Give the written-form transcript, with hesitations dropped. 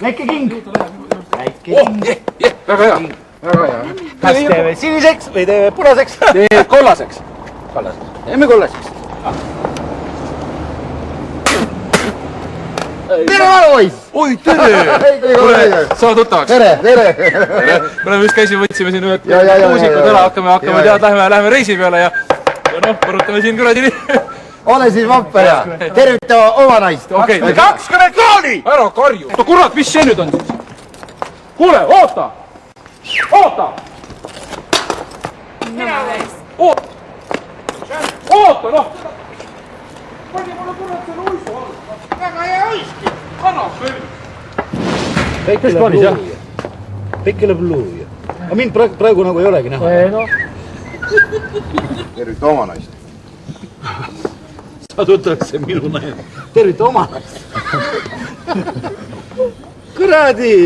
Väike king. Väike king. Väga hea, väga hea. Kas teeme siniseks või teeme punaseks? Teeme kollaseks. Teeme kollaseks. Tere, vanapoiss! Oi, tere! Saa tuttavaks. Tere! Me oleme just käisime, võtsime siin ühed ja, muusikud ära, hakkame tead, läheme reisi peale ja noh, põrutame siin kuradi nii. Ole siis vapper ja tervita oma naist. 20 krooni! Ära karju. Oota, kurat, mis see nüüd on siis? Kuule, oota! Oota! Oota, noh! Pani mulle kurat selle uisu all. Väga hea uiski. Anna kõlli. Päike läheb luuja. Päike läheb luuja. Aga mind praegu nagu ei olegi näha. Tervita oma naist. Sa tutakse minu naine. Tervita oma naist. Kuradi!